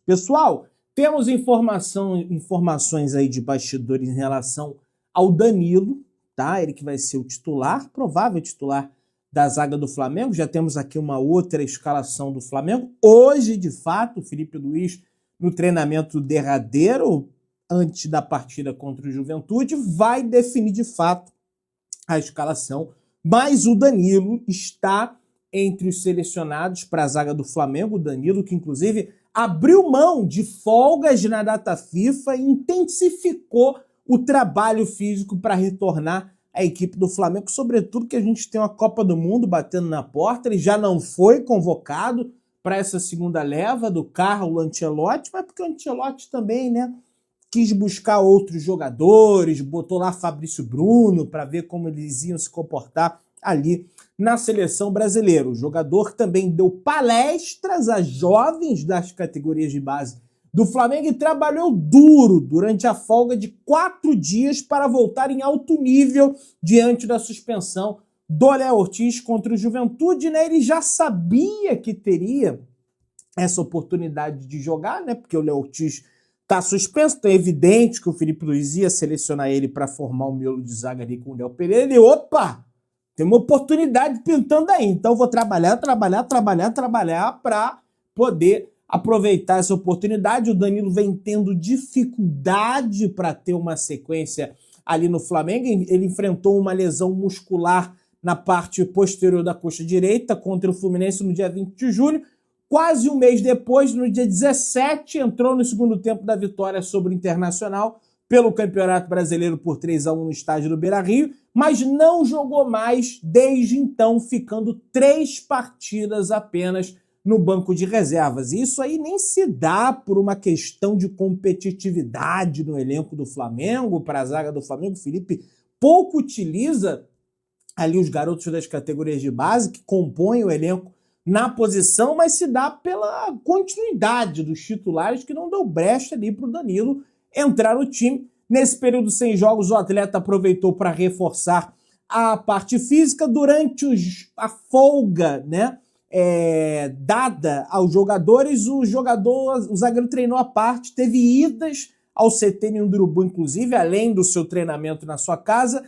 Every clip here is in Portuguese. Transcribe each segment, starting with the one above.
Pessoal, temos informações aí de bastidores em relação ao Danilo, tá? Ele que vai ser o titular, provável titular da zaga do Flamengo. Já temos aqui uma outra escalação do Flamengo. Hoje, de fato, o Filipe Luís, no treinamento derradeiro, antes da partida contra o Juventude, vai definir de fato a escalação. Mas o Danilo está entre os selecionados para a zaga do Flamengo. O Danilo, que inclusive abriu mão de folgas na data FIFA e intensificou o trabalho físico para retornar à equipe do Flamengo, sobretudo que a gente tem uma Copa do Mundo batendo na porta. Ele já não foi convocado para essa segunda leva do Carlo Ancelotti, mas porque o Ancelotti também, né, quis buscar outros jogadores, botou lá Fabrício Bruno para ver como eles iam se comportar ali na seleção brasileira. O jogador também deu palestras a jovens das categorias de base do Flamengo e trabalhou duro durante a folga de 4 dias para voltar em alto nível diante da suspensão do Léo Ortiz contra o Juventude, né? Ele já sabia que teria essa oportunidade de jogar, né? Porque o Léo Ortiz está suspenso, então é evidente que o Filipe Luís ia selecionar ele para formar um miolo de zaga ali com o Léo Pereira. Ele, opa, tem uma oportunidade pintando aí, então vou trabalhar para poder aproveitar essa oportunidade. O Danilo vem tendo dificuldade para ter uma sequência ali no Flamengo. Ele enfrentou uma lesão muscular na parte posterior da coxa direita contra o Fluminense no dia 20 de julho. Quase um mês depois, no dia 17, entrou no segundo tempo da vitória sobre o Internacional pelo Campeonato Brasileiro por 3-1 no estádio do Beira-Rio, mas não jogou mais desde então, ficando 3 partidas apenas no banco de reservas. E isso aí nem se dá por uma questão de competitividade no elenco do Flamengo, para a zaga do Flamengo. O Felipe pouco utiliza ali os garotos das categorias de base que compõem o elenco na posição, mas se dá pela continuidade dos titulares que não deu brecha ali para o Danilo entrar no time. Nesse período sem jogos, o atleta aproveitou para reforçar a parte física. Durante a folga, né, dada aos jogadores, o zagueiro treinou à parte, teve idas ao CT em Urubu, inclusive, além do seu treinamento na sua casa.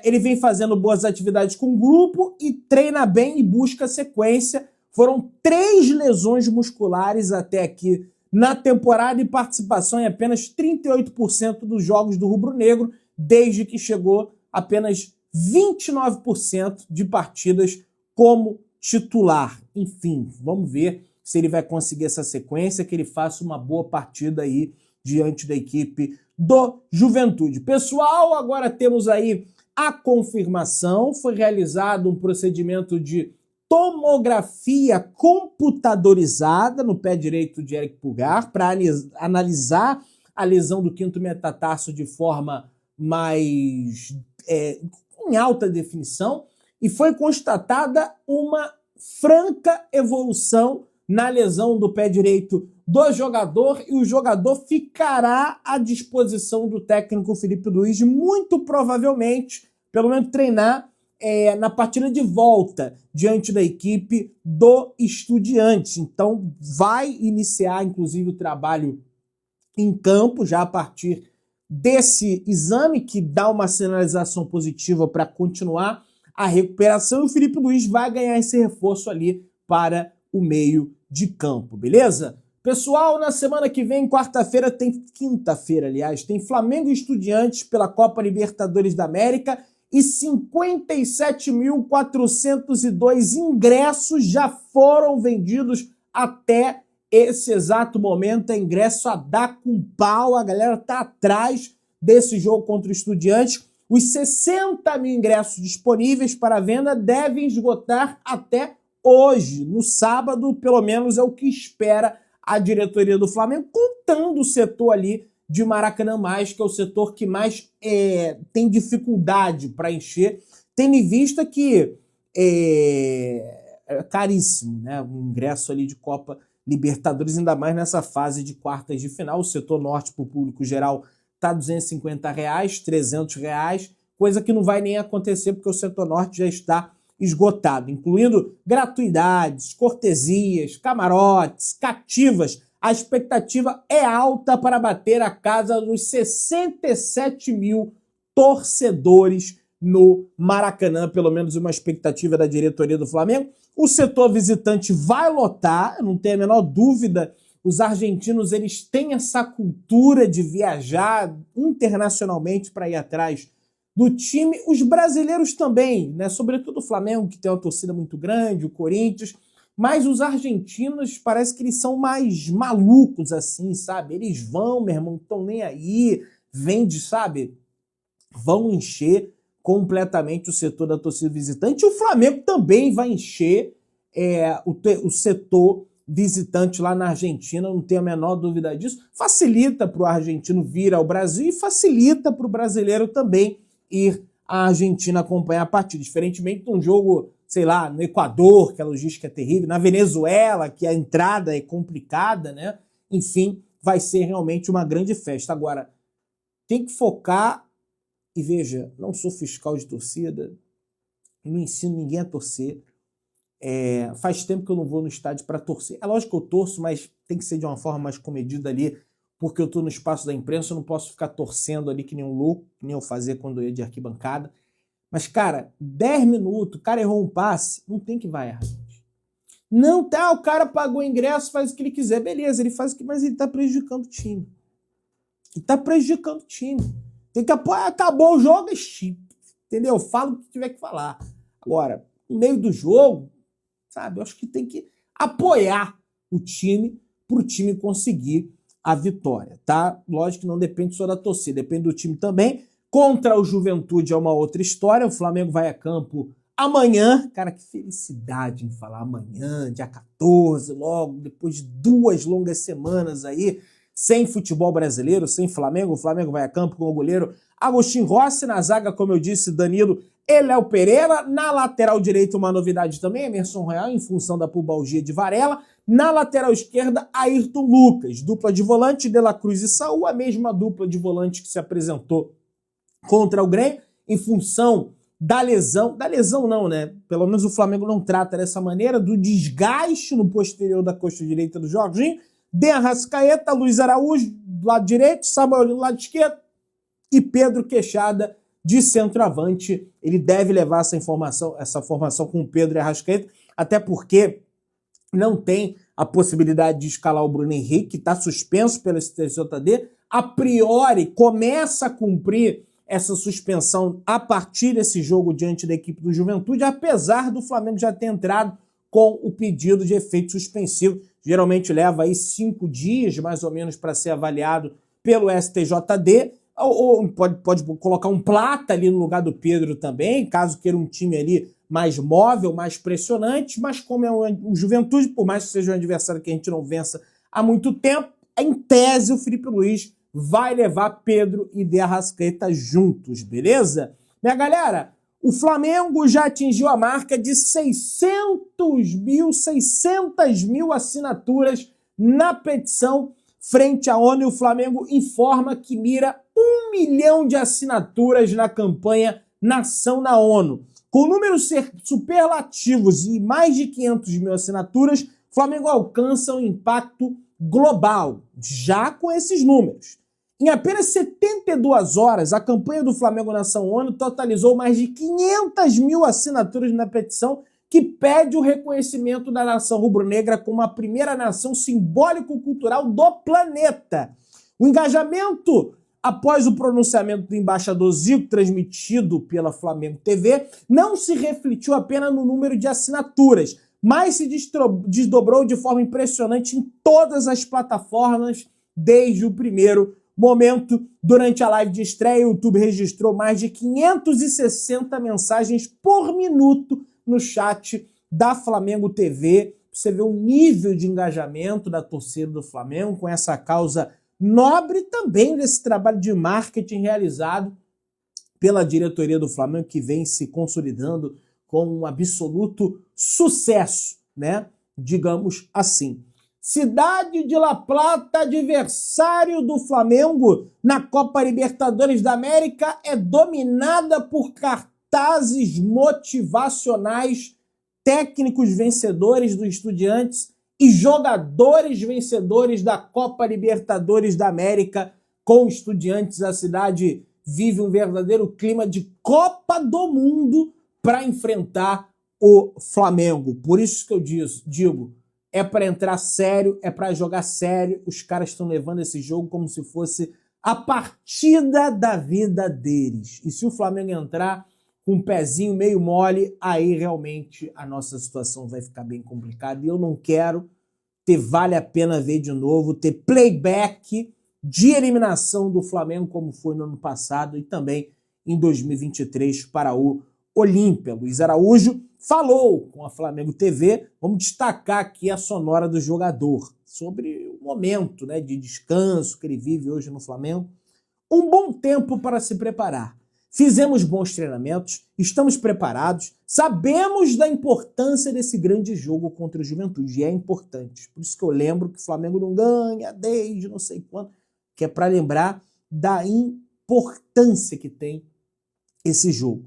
Ele vem fazendo boas atividades com o grupo e treina bem e busca sequência. Foram 3 lesões musculares até aqui na temporada e participação em apenas 38% dos jogos do rubro-negro, desde que chegou apenas 29% de partidas como titular. Enfim, vamos ver se ele vai conseguir essa sequência, que ele faça uma boa partida aí diante da equipe do Juventude. Pessoal, agora temos aí a confirmação. Foi realizado um procedimento de tomografia computadorizada no pé direito de Eric Pulgar para analisar a lesão do quinto metatarso de forma mais em alta definição, e foi constatada uma franca evolução na lesão do pé direito do jogador, e o jogador ficará à disposição do técnico Filipe Luís, muito provavelmente, pelo menos treinar na partida de volta diante da equipe do Estudiantes. Então vai iniciar, inclusive, o trabalho em campo já a partir desse exame, que dá uma sinalização positiva para continuar a recuperação, e o Filipe Luís vai ganhar esse reforço ali para o meio de campo, beleza? Pessoal, na semana que vem, quinta-feira, aliás, tem Flamengo e Estudiantes pela Copa Libertadores da América, e 57.402 ingressos já foram vendidos até esse exato momento. É ingresso a dar com pau, a galera tá atrás desse jogo contra o Estudiantes. Os 60 mil ingressos disponíveis para venda devem esgotar até hoje, no sábado, pelo menos é o que espera a diretoria do Flamengo, contando o setor ali de Maracanã Mais, que é o setor que mais tem dificuldade para encher, tendo em vista que é caríssimo, né? Um ingresso ali de Copa Libertadores, ainda mais nessa fase de quartas de final. O setor norte para o público geral está R$ 250, R$ 300, coisa que não vai nem acontecer porque o setor norte já está esgotado, incluindo gratuidades, cortesias, camarotes, cativas, a expectativa é alta para bater a casa dos 67 mil torcedores no Maracanã, pelo menos uma expectativa da diretoria do Flamengo. O setor visitante vai lotar, não tenho a menor dúvida. Os argentinos, eles têm essa cultura de viajar internacionalmente para ir atrás do time. Os brasileiros também, né? Sobretudo o Flamengo, que tem uma torcida muito grande, o Corinthians. Mas os argentinos, parece que eles são mais malucos, assim, sabe? Eles vão, meu irmão, estão nem aí, vende, sabe? Vão encher completamente o setor da torcida visitante. E o Flamengo também vai encher o setor visitante lá na Argentina, não tenho a menor dúvida disso. Facilita para o argentino vir ao Brasil e facilita para o brasileiro também ir à Argentina acompanhar a partida. Diferentemente de um jogo, sei lá, no Equador, que a logística é terrível, na Venezuela, que a entrada é complicada, né? Enfim, vai ser realmente uma grande festa. Agora, tem que focar e veja, não sou fiscal de torcida, não ensino ninguém a torcer. Faz tempo que eu não vou no estádio para torcer. É lógico que eu torço, mas tem que ser de uma forma mais comedida ali, porque eu estou no espaço da imprensa, eu não posso ficar torcendo ali que nem um louco, que nem eu fazia quando eu ia de arquibancada. Mas, cara, 10 minutos, o cara errou um passe, não tem que vaiar, gente. Não tá, o cara pagou o ingresso, faz o que ele quiser. Beleza, ele faz o que, mas ele tá prejudicando o time. Ele tá prejudicando o time. Tem que apoiar, acabou o jogo, entendeu? Fala o que tiver que falar. Agora, no meio do jogo, sabe, eu acho que tem que apoiar o time para o time conseguir a vitória, tá? Lógico que não depende só da torcida, depende do time também. Contra o Juventude é uma outra história, o Flamengo vai a campo amanhã. Cara, que felicidade em falar amanhã, dia 14, logo, depois de 2 longas semanas aí, sem futebol brasileiro, sem Flamengo. O Flamengo vai a campo com o goleiro Agostinho Rossi, na zaga, como eu disse, Danilo e Léo Pereira. Na lateral direita, uma novidade também, Emerson Royal, em função da pubalgia de Varela. Na lateral esquerda, Ayrton Lucas. Dupla de volante, De La Cruz e Saúl, a mesma dupla de volante que se apresentou contra o Grêmio, em função da lesão não, né? Pelo menos o Flamengo não trata dessa maneira, do desgaste no posterior da coxa direita do Jorginho. De Arrascaeta, Luiz Araújo do lado direito, Samuel do lado esquerdo e Pedro Queixada de centroavante. Ele deve levar essa formação com o Pedro e Arrascaeta, até porque não tem a possibilidade de escalar o Bruno Henrique, que está suspenso pelo STJD. A priori, começa a cumprir essa suspensão a partir desse jogo diante da equipe do Juventude, apesar do Flamengo já ter entrado com o pedido de efeito suspensivo. Geralmente leva aí 5 dias, mais ou menos, para ser avaliado pelo STJD, ou pode colocar um Plata ali no lugar do Pedro também, caso queira um time ali mais móvel, mais pressionante, mas como é o Juventude, por mais que seja um adversário que a gente não vença há muito tempo, em tese o Felipe Luiz vai levar Pedro e De Arrascaeta juntos, beleza? Minha galera, o Flamengo já atingiu a marca de 600 mil assinaturas na petição frente à ONU. E o Flamengo informa que mira 1 milhão de assinaturas na campanha Nação na ONU. Com números superlativos e mais de 500 mil assinaturas, o Flamengo alcança um impacto global, já com esses números. Em apenas 72 horas, a campanha do Flamengo Nação ONU totalizou mais de 500 mil assinaturas na petição que pede o reconhecimento da nação rubro-negra como a primeira nação simbólico-cultural do planeta. O engajamento após o pronunciamento do embaixador Zico, transmitido pela Flamengo TV, não se refletiu apenas no número de assinaturas, mas se desdobrou de forma impressionante em todas as plataformas desde o primeiro momento. Durante a live de estreia, o YouTube registrou mais de 560 mensagens por minuto no chat da Flamengo TV. Você vê o nível de engajamento da torcida do Flamengo com essa causa nobre, também desse trabalho de marketing realizado pela diretoria do Flamengo, que vem se consolidando com um absoluto sucesso, né? Digamos assim. Cidade de La Plata, adversário do Flamengo na Copa Libertadores da América, é dominada por cartazes motivacionais. Técnicos vencedores do Estudiantes e jogadores vencedores da Copa Libertadores da América com Estudiantes. A cidade vive um verdadeiro clima de Copa do Mundo para enfrentar o Flamengo. Por isso que eu digo, é para entrar sério, é para jogar sério. Os caras estão levando esse jogo como se fosse a partida da vida deles. E se o Flamengo entrar com um pezinho meio mole, aí realmente a nossa situação vai ficar bem complicada. E eu não quero ter vale a pena ver de novo, ter playback de eliminação do Flamengo, como foi no ano passado e também em 2023 para o Olímpia. Luiz Araújo falou com a Flamengo TV. Vamos destacar aqui a sonora do jogador sobre o momento, né, de descanso que ele vive hoje no Flamengo. Um bom tempo para se preparar. Fizemos bons treinamentos, estamos preparados, sabemos da importância desse grande jogo contra o Juventude, e é importante. Por isso que eu lembro que o Flamengo não ganha desde não sei quando, que é para lembrar da importância que tem esse jogo.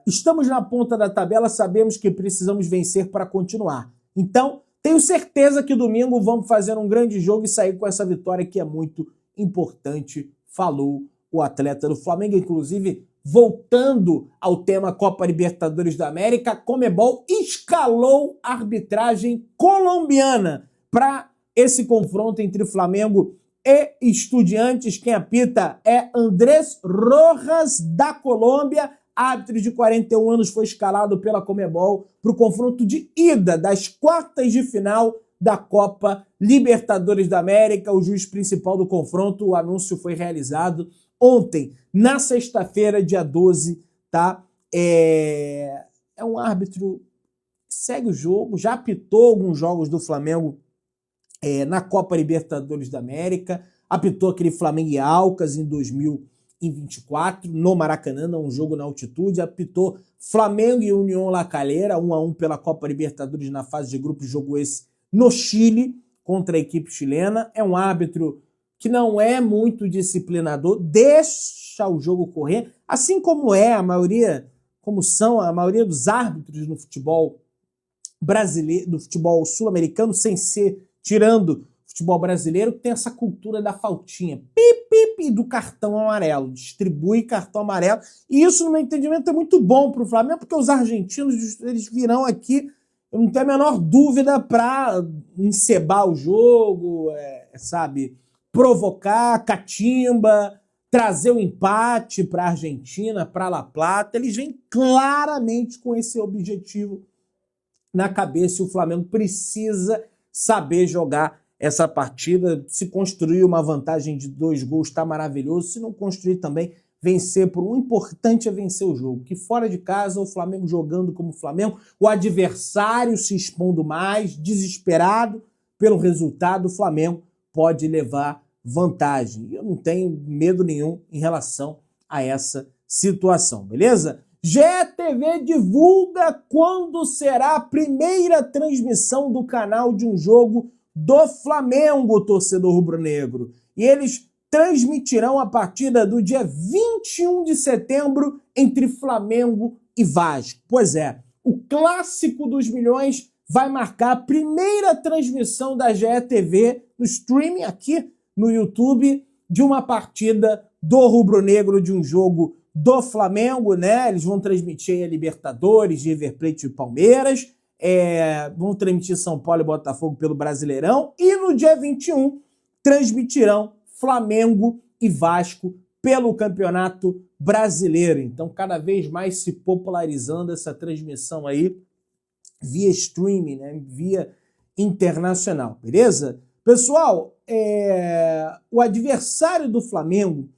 Estamos na ponta da tabela, sabemos que precisamos vencer para continuar. Então, tenho certeza que domingo vamos fazer um grande jogo e sair com essa vitória que é muito importante, falou o atleta do Flamengo. Inclusive, voltando ao tema Copa Libertadores da América, a Conmebol escalou a arbitragem colombiana para esse confronto entre Flamengo e Estudiantes. Quem apita é Andrés Rojas, da Colômbia. Árbitro de 41 anos foi escalado pela Conmebol para o confronto de ida das quartas de final da Copa Libertadores da América. O juiz principal do confronto, o anúncio foi realizado ontem, na sexta-feira, dia 12, tá? É um árbitro que segue o jogo, já apitou alguns jogos do Flamengo na Copa Libertadores da América, apitou aquele Flamengo e Alcas em 2024, no Maracanã, um jogo na altitude, apitou Flamengo e União La Calera, 1-1 pela Copa Libertadores na fase de grupos, jogo esse no Chile, contra a equipe chilena. É um árbitro que não é muito disciplinador, deixa o jogo correr, assim como é a maioria, como são a maioria dos árbitros no futebol brasileiro, do futebol sul-americano, sem ser, tirando o futebol brasileiro, que tem essa cultura da faltinha, do cartão amarelo, distribui cartão amarelo, e isso, no meu entendimento, é muito bom para o Flamengo, porque os argentinos, eles virão aqui, eu não tenho a menor dúvida, para encebar o jogo, sabe, provocar, catimba, trazer o empate para a Argentina, para La Plata. Eles vêm claramente com esse objetivo na cabeça, e o Flamengo precisa saber jogar essa partida. Se construir uma vantagem de 2 gols, está maravilhoso. Se não construir também, vencer por um. O importante é vencer o jogo. Que fora de casa, o Flamengo jogando como o Flamengo, o adversário se expondo mais, desesperado pelo resultado, o Flamengo pode levar vantagem. Eu não tenho medo nenhum em relação a essa situação, beleza? GE divulga quando será a primeira transmissão do canal de um jogo do Flamengo, torcedor rubro-negro. E eles transmitirão a partida do dia 21 de setembro entre Flamengo e Vasco. Pois é, o Clássico dos Milhões vai marcar a primeira transmissão da GE no streaming aqui no YouTube de uma partida do rubro-negro, de um jogo do Flamengo, né? Eles vão transmitir a Libertadores, River Plate e Palmeiras, vão transmitir São Paulo e Botafogo pelo Brasileirão, e no dia 21 transmitirão Flamengo e Vasco pelo Campeonato Brasileiro. Então, cada vez mais se popularizando essa transmissão aí via streaming, né? Via internacional, beleza? Pessoal, o adversário do Flamengo,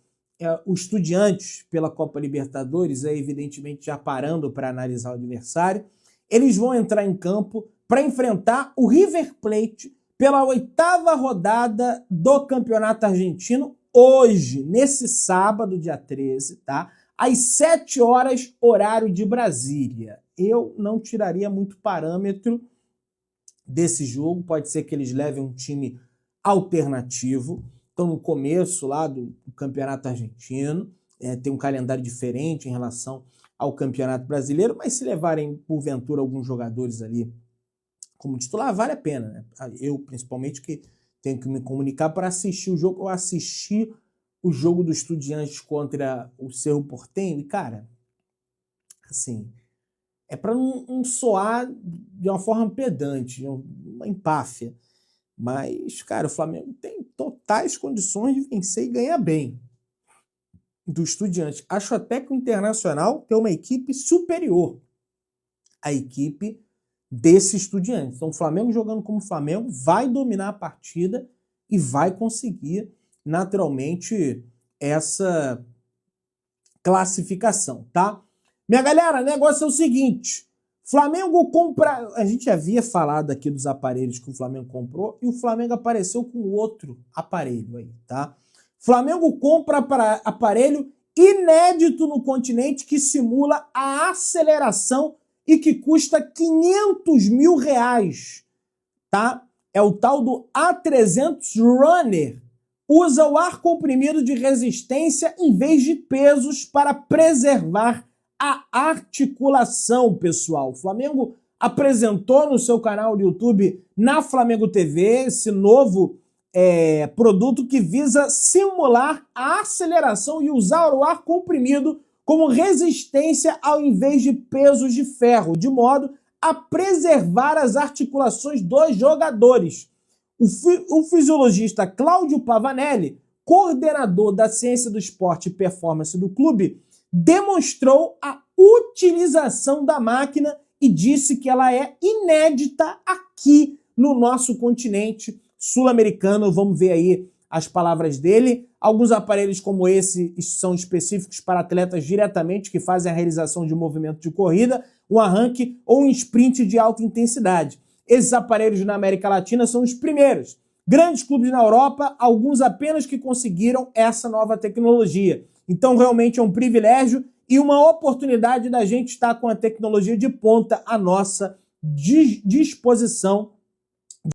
o Estudiantes, pela Copa Libertadores, evidentemente já parando para analisar o adversário, eles vão entrar em campo para enfrentar o River Plate pela 8ª rodada do Campeonato Argentino, hoje, nesse sábado, dia 13, tá? Às 7 horas, horário de Brasília. Eu não tiraria muito parâmetro desse jogo, pode ser que eles levem um time alternativo. Estão no começo lá do Campeonato Argentino, tem um calendário diferente em relação ao Campeonato Brasileiro, mas se levarem, porventura, alguns jogadores ali como titular, vale a pena, né? Eu, principalmente, que tenho que me comunicar para assistir o jogo. Eu assisti o jogo do Estudiantes contra o Cerro Porteño e, cara, assim, é para não soar de uma forma pedante, de uma empáfia. Mas, cara, o Flamengo tem totais condições de vencer e ganhar bem do Estudiantes. Acho até que o Internacional tem uma equipe superior à equipe desse Estudiantes. Então, o Flamengo jogando como Flamengo vai dominar a partida e vai conseguir, naturalmente, essa classificação, tá? Minha galera, o negócio é o seguinte, Flamengo compra... A gente havia falado aqui dos aparelhos que o Flamengo comprou e o Flamengo apareceu com outro aparelho aí, tá? Flamengo compra aparelho inédito no continente que simula a aceleração e que custa R$500 mil, tá? É o tal do A300 Runner. Usa o ar comprimido de resistência em vez de pesos para preservar a articulação, pessoal. O Flamengo apresentou no seu canal do YouTube, na Flamengo TV, esse novo produto que visa simular a aceleração e usar o ar comprimido como resistência ao invés de pesos de ferro, de modo a preservar as articulações dos jogadores. O fisiologista Cláudio Pavanelli, coordenador da Ciência do Esporte e Performance do clube, demonstrou a utilização da máquina e disse que ela é inédita aqui no nosso continente sul-americano. Vamos ver aí as palavras dele. Alguns aparelhos como esse são específicos para atletas diretamente que fazem a realização de um movimento de corrida, um arranque ou um sprint de alta intensidade. Esses aparelhos na América Latina são os primeiros. Grandes clubes na Europa, alguns apenas que conseguiram essa nova tecnologia. Então, realmente é um privilégio e uma oportunidade da gente estar com a tecnologia de ponta à nossa disposição